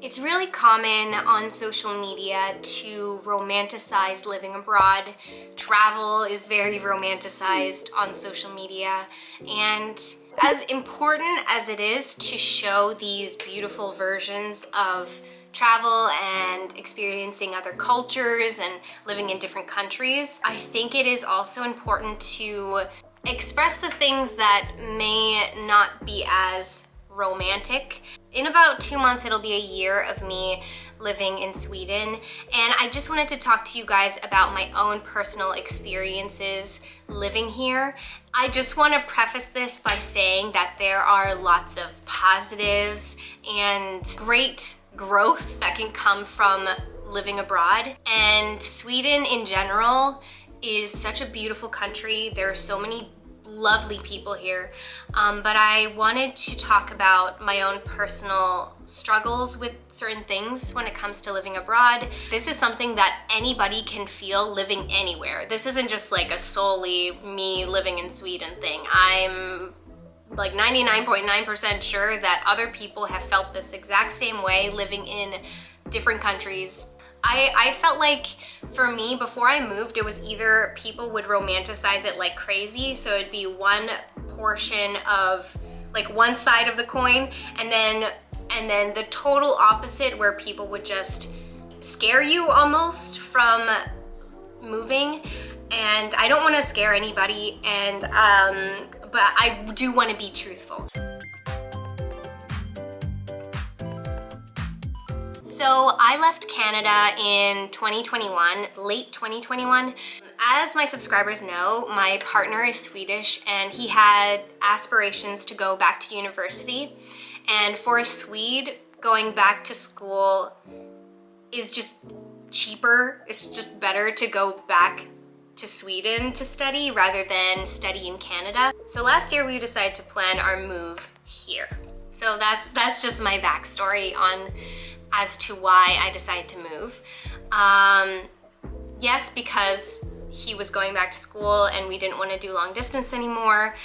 It's really common on social media to romanticize living abroad. Travel is very romanticized on social media, and as important as it is to show these beautiful versions of travel and experiencing other cultures and living in different countries, I think it is also important to express the things that may not be as romantic. In about 2 months, it'll be a year of me living in Sweden, and I just wanted to talk to you guys about my own personal experiences living here. I just want to preface this by saying that there are lots of positives and great growth that can come from living abroad, and Sweden in general is such a beautiful country. There are so many lovely people here, but I wanted to talk about my own personal struggles with certain things when it comes to living abroad. This is something that anybody can feel living anywhere. This isn't just like a solely me living in Sweden thing. I'm like 99.9% sure that other people have felt this exact same way living in different countries. I felt like for me, before I moved, it was either people would romanticize it like crazy, so it'd be one portion of like one side of the coin, and then the total opposite where people would just scare you almost from moving. And I don't want to scare anybody, and but I do want to be truthful. So I left Canada in 2021, late 2021. As my subscribers know, my partner is Swedish and he had aspirations to go back to university. And for a Swede, going back to school is just cheaper. It's just better to go back to Sweden to study rather than study in Canada. So last year we decided to plan our move here. So that's just my backstory on as to why I decided to move. Yes, because he was going back to school and we didn't want to do long distance anymore,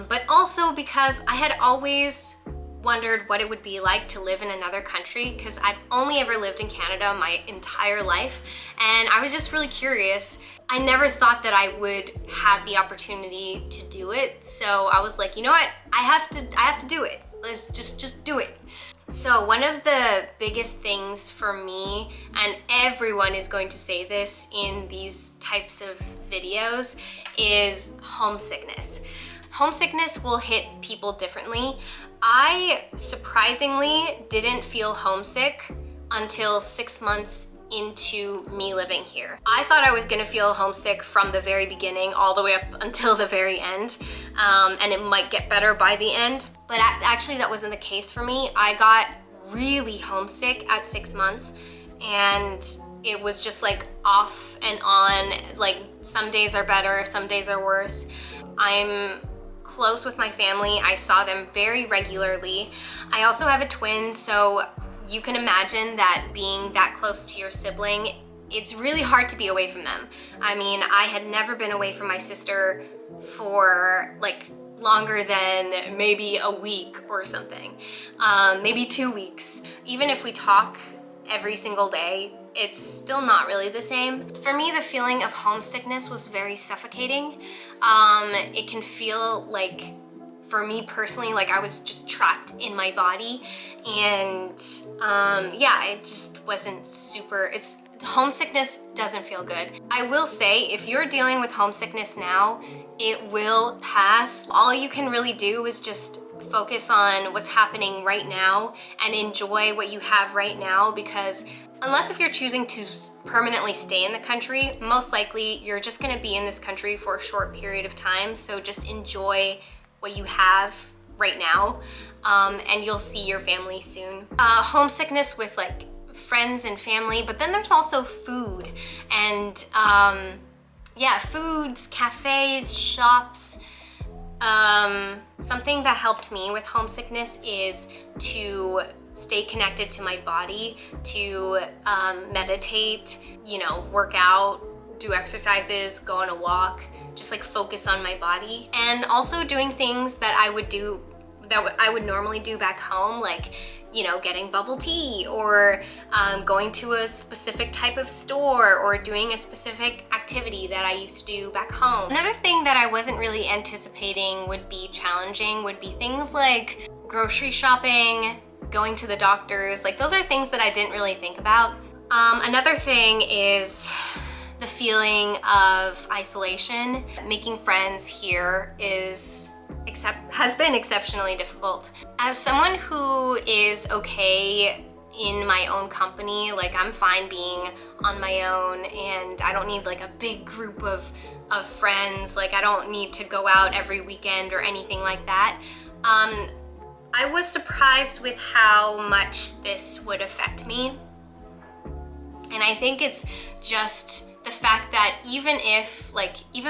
but also because I had always wondered what it would be like to live in another country, because I've only ever lived in Canada my entire life, and I was just really curious. I never thought that I would have the opportunity to do it, so I was like, you know what, I have to do it. Let's just do it. So one of the biggest things for me, and everyone is going to say this in these types of videos, is homesickness. Homesickness will hit people differently. I surprisingly didn't feel homesick until 6 months into me living here. I thought I was gonna feel homesick from the very beginning all the way up until the very end, and it might get better by the end. But actually that wasn't the case for me. I got really homesick at 6 months, and it was just like off and on. Like some days are better, some days are worse. I'm close with my family. I saw them very regularly. I also have a twin, so you can imagine that being that close to your sibling, it's really hard to be away from them. I mean, I had never been away from my sister for like longer than maybe a week or something, maybe 2 weeks. Even if we talk every single day, it's still not really the same. For me, the feeling of homesickness was very suffocating. It can feel like, for me personally, like I was just trapped in my body, and yeah, it just wasn't super, homesickness doesn't feel good. I will say, if you're dealing with homesickness now, it will pass. All you can really do is just focus on what's happening right now and enjoy what you have right now, because unless if you're choosing to permanently stay in the country, most likely you're just gonna be in this country for a short period of time, so just enjoy what you have right now, and you'll see your family soon. Homesickness with like friends and family, but then there's also food and yeah, foods, cafes, shops. Something that helped me with homesickness is to stay connected to my body, to meditate, you know, work out, do exercises, go on a walk, just like focus on my body. And also doing things that I would normally do back home, like you know, getting bubble tea or going to a specific type of store or doing a specific activity that I used to do back home. Another thing that I wasn't really anticipating would be challenging would be things like grocery shopping, going to the doctors. Like, those are things that I didn't really think about. Another thing is the feeling of isolation. Making friends here has been exceptionally difficult. As someone who is okay in my own company, like, I'm fine being on my own and I don't need like a big group of friends. Like, I don't need to go out every weekend or anything like that. I was surprised with how much this would affect me. And I think it's just the fact that even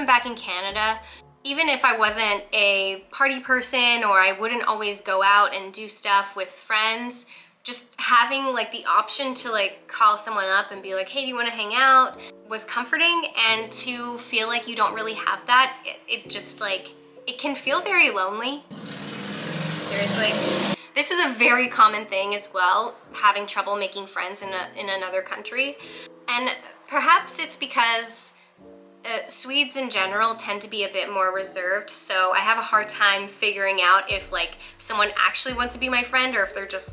back in Canada, even if I wasn't a party person or I wouldn't always go out and do stuff with friends, just having like the option to like call someone up and be like, hey, do you want to hang out, was comforting. And to feel like you don't really have that, it just like, it can feel very lonely. Seriously. This is a very common thing as well, having trouble making friends in another country. And perhaps it's because Swedes in general tend to be a bit more reserved, so I have a hard time figuring out if like someone actually wants to be my friend or if they're just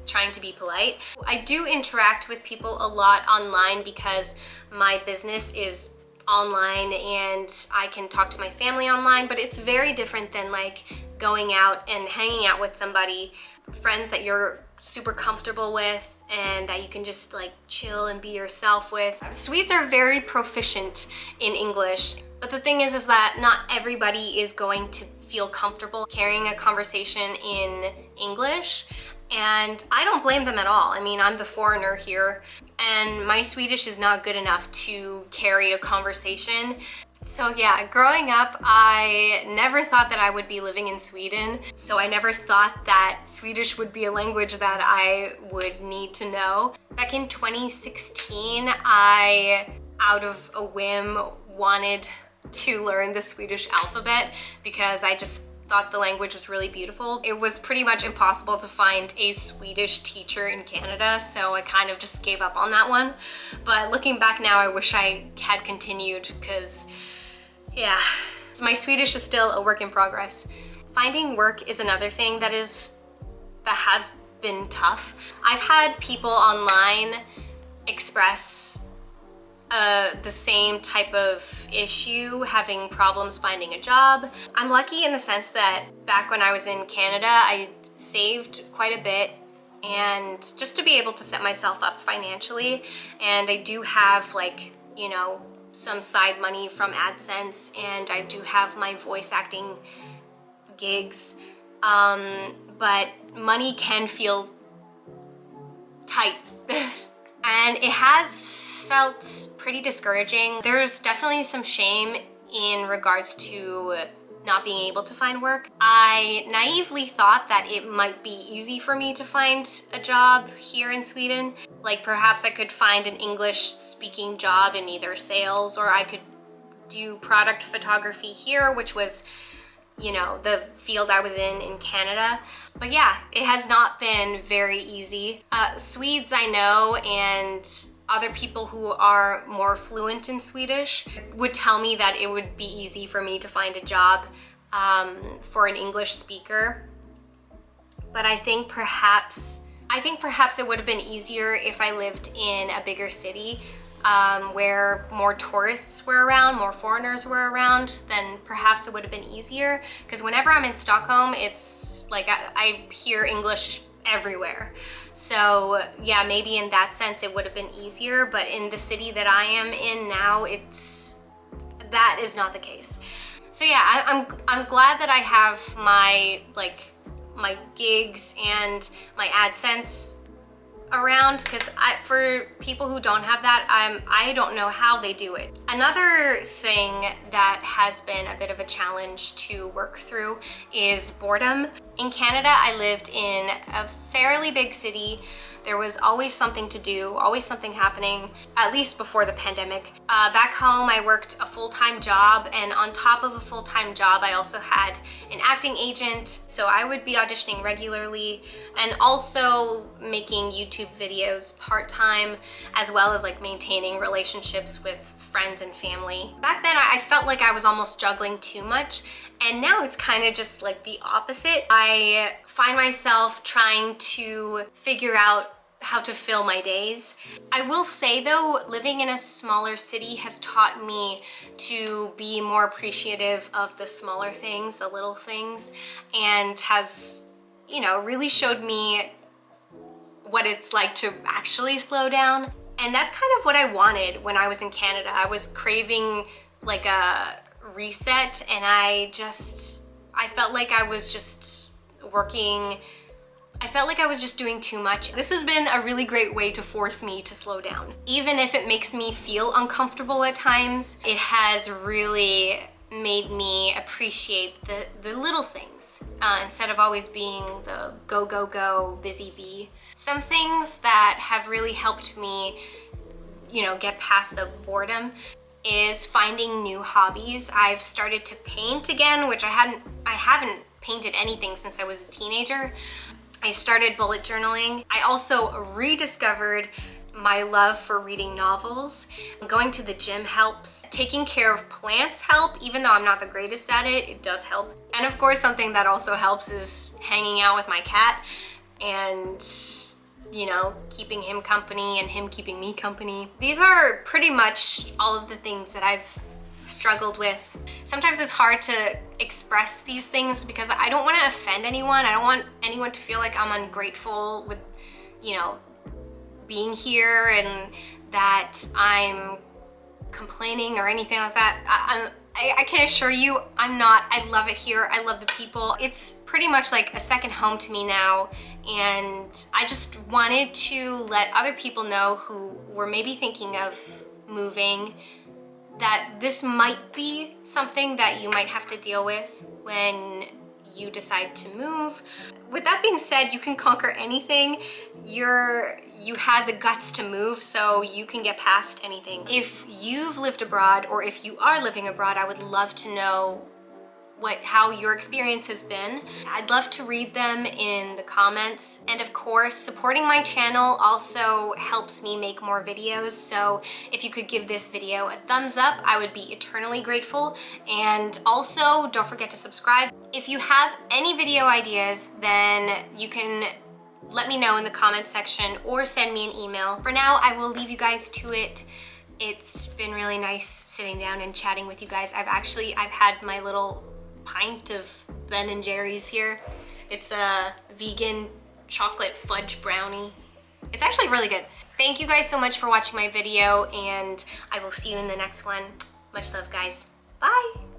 trying to be polite. I do interact with people a lot online because my business is online and I can talk to my family online, but it's very different than like going out and hanging out with somebody, friends that you're super comfortable with and that you can just like chill and be yourself with. Swedes are very proficient in English, but the thing is that not everybody is going to feel comfortable carrying a conversation in English, and I don't blame them at all. I mean, I'm the foreigner here and my Swedish is not good enough to carry a conversation. So yeah, growing up, I never thought that I would be living in Sweden. So I never thought that Swedish would be a language that I would need to know. Back in 2016, I, out of a whim, wanted to learn the Swedish alphabet because I just thought the language was really beautiful. It was pretty much impossible to find a Swedish teacher in Canada, so I kind of just gave up on that one. But looking back now, I wish I had continued because, yeah, my Swedish is still a work in progress. Finding work is another thing that has been tough. I've had people online express the same type of issue, having problems finding a job. I'm lucky in the sense that back when I was in Canada, I saved quite a bit and just to be able to set myself up financially. And I do have like, you know, some side money from AdSense, and I do have my voice acting gigs. But money can feel tight and it has felt pretty discouraging. There's definitely some shame in regards to not being able to find work. I naively thought that it might be easy for me to find a job here in Sweden. Like perhaps I could find an English speaking job in either sales, or I could do product photography here, which was, you know, the field I was in Canada. But yeah, it has not been very easy. Swedes I know, and other people who are more fluent in Swedish would tell me that it would be easy for me to find a job for an English speaker. But I think perhaps it would have been easier if I lived in a bigger city where more tourists were around, more foreigners were around. Then perhaps it would have been easier, because whenever I'm in Stockholm, it's like I hear English everywhere. So yeah, maybe in that sense it would have been easier, but in the city that I am in now, that is not the case. So yeah, I'm glad that I have my gigs and my AdSense around, because for people who don't have that, I don't know how they do it. Another thing that has been a bit of a challenge to work through is boredom. In Canada, I lived in a fairly big city. There was always something to do, always something happening, at least before the pandemic. Back home, I worked a full-time job, and on top of a full-time job, I also had an acting agent, so I would be auditioning regularly and also making YouTube videos part-time, as well as like maintaining relationships with friends and family. Back then, I felt like I was almost juggling too much, and now it's kind of just like the opposite. I find myself trying to figure out how to fill my days. I will say though, living in a smaller city has taught me to be more appreciative of the smaller things, the little things, and has, you know, really showed me what it's like to actually slow down. And that's kind of what I wanted when I was in Canada. I was craving like a reset, and I felt like I was just working, I felt like I was just doing too much. This has been a really great way to force me to slow down. Even if it makes me feel uncomfortable at times, it has really made me appreciate the little things instead of always being the go, go, go, busy bee. Some things that have really helped me, you know, get past the boredom is finding new hobbies. I've started to paint again, which I haven't painted anything since I was a teenager. I started bullet journaling. I also rediscovered my love for reading novels. Going to the gym helps. Taking care of plants help. Even though I'm not the greatest at it, it does help. And of course, something that also helps is hanging out with my cat and, you know, keeping him company and him keeping me company. These are pretty much all of the things that I've struggled with. Sometimes it's hard to express these things because I don't want to offend anyone. I don't want anyone to feel like I'm ungrateful with, you know, being here and that I'm complaining or anything like that. I can assure you I'm not. I love it here. I love the people. It's pretty much like a second home to me now, and I just wanted to let other people know who were maybe thinking of moving that this might be something that you might have to deal with when you decide to move. With that being said, you can conquer anything. You had the guts to move, so you can get past anything. If you've lived abroad or if you are living abroad, I would love to know how your experience has been. I'd love to read them in the comments. And of course, supporting my channel also helps me make more videos. So if you could give this video a thumbs up, I would be eternally grateful. And also, don't forget to subscribe. If you have any video ideas, then you can let me know in the comment section or send me an email. For now, I will leave you guys to it. It's been really nice sitting down and chatting with you guys. I've had my little pint of Ben & Jerry's here. It's a vegan chocolate fudge brownie. It's actually really good. Thank you guys so much for watching my video, and I will see you in the next one. Much love, guys. Bye.